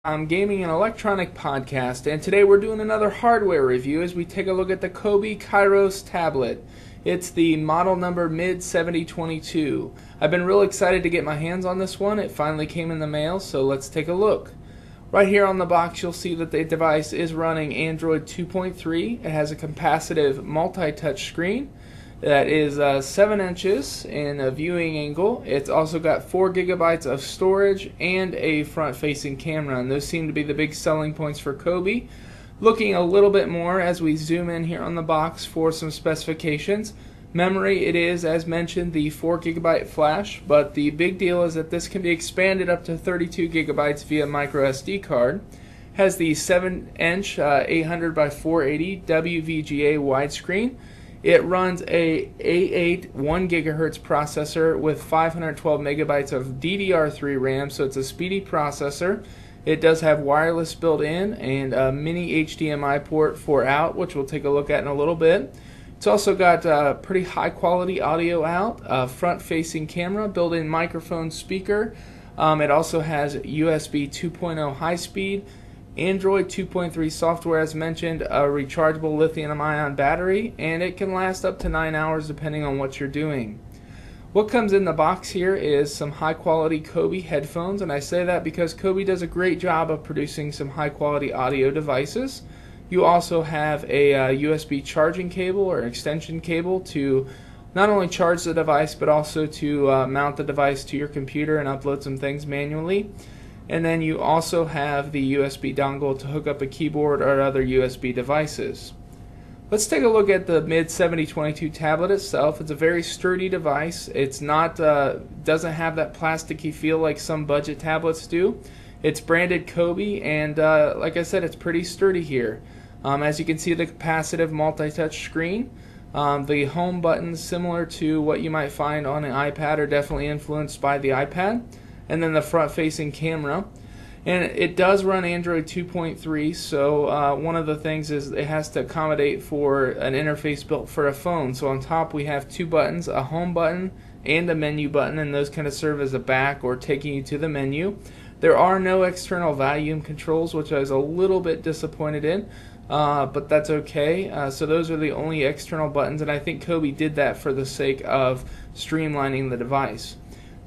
I'm Gaming and Electronic Podcast, and today we're doing another hardware review as we take a look at the Coby Kyros tablet. It's the model number MID7022. I've been real excited to get my hands on this one. It finally came in the mail, so let's take a look. Right here on the box you'll see that the device is running Android 2.3. It has a capacitive multi-touch screen that is 7 inches in a viewing angle. It's also got 4 gigabytes of storage and a front-facing camera, and those seem to be the big selling points for Coby. Looking a little bit more as we zoom in here on the box for some specifications. Memory, it is, as mentioned, the 4 gigabyte flash, but the big deal is that this can be expanded up to 32 gigabytes via micro SD card. Has the 7-inch 800 by 480 WVGA widescreen. It runs a A8 1 gigahertz processor with 512 megabytes of DDR3 RAM, so it's a speedy processor. It does have wireless built in and a mini HDMI port for out, which we'll take a look at in a little bit. It's also got pretty high quality audio out, a front facing camera, built-in microphone speaker. It also has USB 2.0 high speed, Android 2.3 software as mentioned, a rechargeable lithium-ion battery, and it can last up to 9 hours depending on what you're doing. What comes in the box here is some high-quality Coby headphones, and I say that because Coby does a great job of producing some high-quality audio devices. You also have a USB charging cable or extension cable to not only charge the device but also to mount the device to your computer and upload some things manually. And then you also have the USB dongle to hook up a keyboard or other USB devices. Let's take a look at the MID7022 tablet itself. It's a very sturdy device. It's not doesn't have that plasticky feel like some budget tablets do. It's branded Coby, and like I said, it's pretty sturdy here. As you can see, the capacitive multi-touch screen. The home buttons, similar to what you might find on an iPad, are definitely influenced by the iPad. And then the front-facing camera. And it does run Android 2.3, so one of the things is it has to accommodate for an interface built for a phone. So on top we have 2 buttons, a home button and a menu button, and those kind of serve as a back or taking you to the menu. There are no external volume controls, which I was a little bit disappointed in, but that's okay. So those are the only external buttons, and I think Coby did that for the sake of streamlining the device.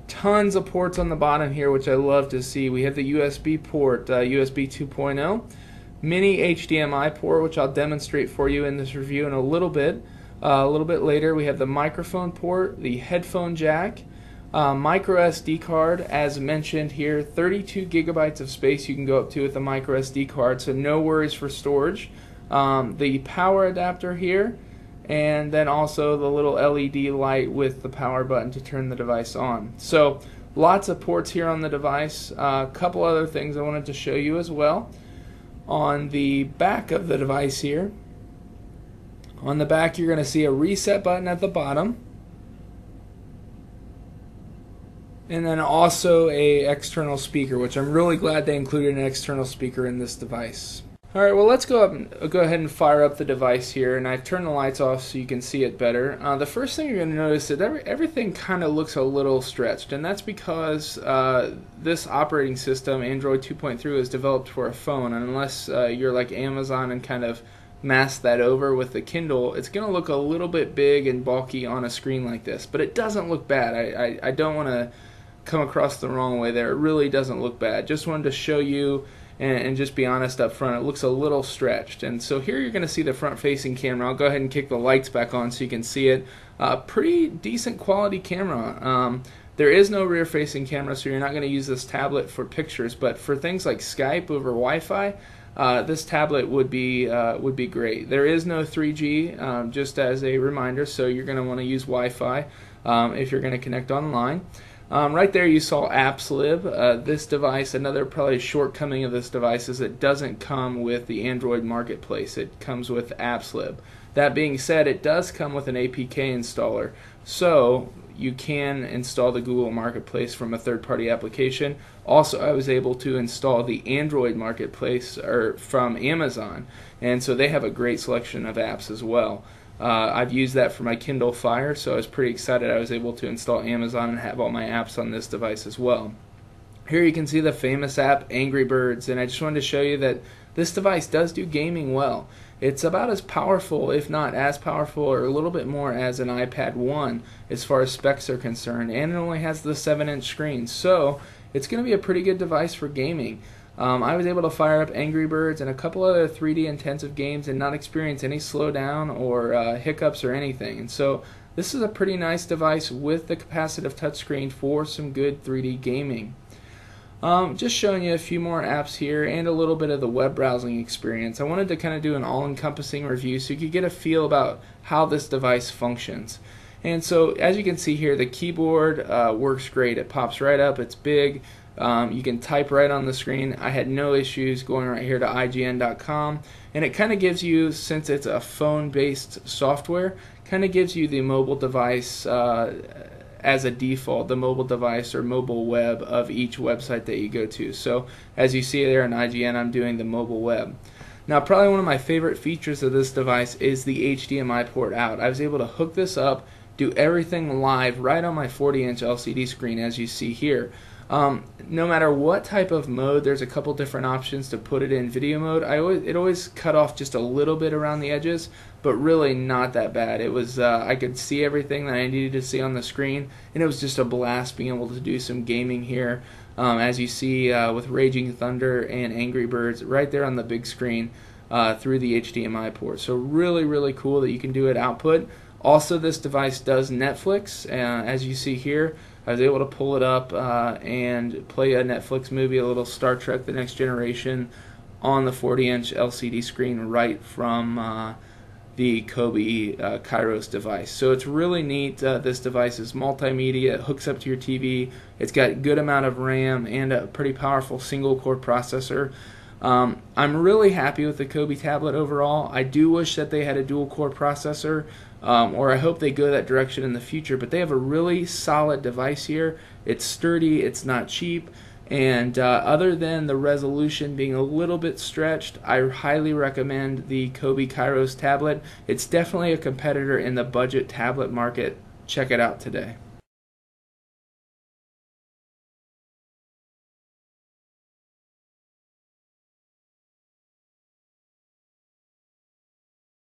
Tons of ports on the bottom here, which I love to see. We have the USB port, USB 2.0, mini HDMI port, which I'll demonstrate for you in this review in a little bit. A little bit later, we have the microphone port, the headphone jack, micro SD card, as mentioned here, 32 gigabytes of space you can go up to with the micro SD card, so no worries for storage. The power adapter here, and then also the little LED light with the power button to turn the device on. So lots of ports here on the device. A couple other things I wanted to show you as well. On the back of the device here, on the back you're going to see a reset button at the bottom, and then also a external speaker, which I'm really glad they included an external speaker in this device. Alright, well, let's go ahead and fire up the device here, and I've turned the lights off so you can see it better. The first thing you're going to notice is that everything kind of looks a little stretched, and that's because this operating system, Android 2.3, was developed for a phone, and unless you're like Amazon and kind of mask that over with the Kindle, it's going to look a little bit big and bulky on a screen like this, but it doesn't look bad. I don't want to come across the wrong way there. It really doesn't look bad. Just wanted to show you and just be honest up front, it looks a little stretched. And so here you're going to see the front-facing camera. I'll go ahead and kick the lights back on so you can see it. Pretty decent quality camera. There is no rear-facing camera, so you're not going to use this tablet for pictures, but for things like Skype over Wi-Fi, this tablet would be great. There is no 3G, just as a reminder, so you're going to want to use Wi-Fi if you're going to connect online. Right there you saw AppsLib. This device, another probably shortcoming of this device is it doesn't come with the Android marketplace. It comes with AppsLib. That being said, it does come with an APK installer, so you can install the Google Marketplace from a third-party application. Also, I was able to install the Android Marketplace from Amazon, and so they have a great selection of apps as well. I've used that for my Kindle Fire, so I was pretty excited I was able to install Amazon and have all my apps on this device as well. Here you can see the famous app Angry Birds, and I just wanted to show you that this device does do gaming well. It's about as powerful, if not as powerful, or a little bit more as an iPad 1 as far as specs are concerned, and it only has the 7-inch screen, so it's going to be a pretty good device for gaming. I was able to fire up Angry Birds and a couple other 3D intensive games and not experience any slowdown or hiccups or anything. And so this is a pretty nice device with the capacitive touchscreen for some good 3D gaming. Just showing you a few more apps here and a little bit of the web browsing experience. I wanted to kind of do an all-encompassing review so you could get a feel about how this device functions. And so as you can see here, the keyboard works great. It pops right up, it's big. You can type right on the screen. I had no issues going right here to IGN.com, and it kind of gives you, since it's a phone-based software, kind of gives you the mobile device as a default, the mobile device or mobile web of each website that you go to. So as you see there in IGN, I'm doing the mobile web. Now, probably one of my favorite features of this device is the HDMI port out. I was able to hook this up, do everything live right on my 40-inch LCD screen, as you see here. No matter what type of mode, there's a couple different options to put it in. Video mode, it always cut off just a little bit around the edges, but really not that bad. It was I could see everything that I needed to see on the screen, and it was just a blast being able to do some gaming here. As you see with Raging Thunder and Angry Birds right there on the big screen through the HDMI port. So really, really cool that you can do it output. Also, this device does Netflix, as you see here. I was able to pull it up and play a Netflix movie, a little Star Trek The Next Generation, on the 40-inch LCD screen right from the Coby Kyros device. So it's really neat. This device is multimedia. It hooks up to your TV. It's got a good amount of RAM and a pretty powerful single-core processor. I'm really happy with the Coby tablet overall. I do wish that they had a dual-core processor, or I hope they go that direction in the future, but they have a really solid device here. It's sturdy, it's not cheap, and other than the resolution being a little bit stretched, I highly recommend the Coby Kyros tablet. It's definitely a competitor in the budget tablet market. Check it out today.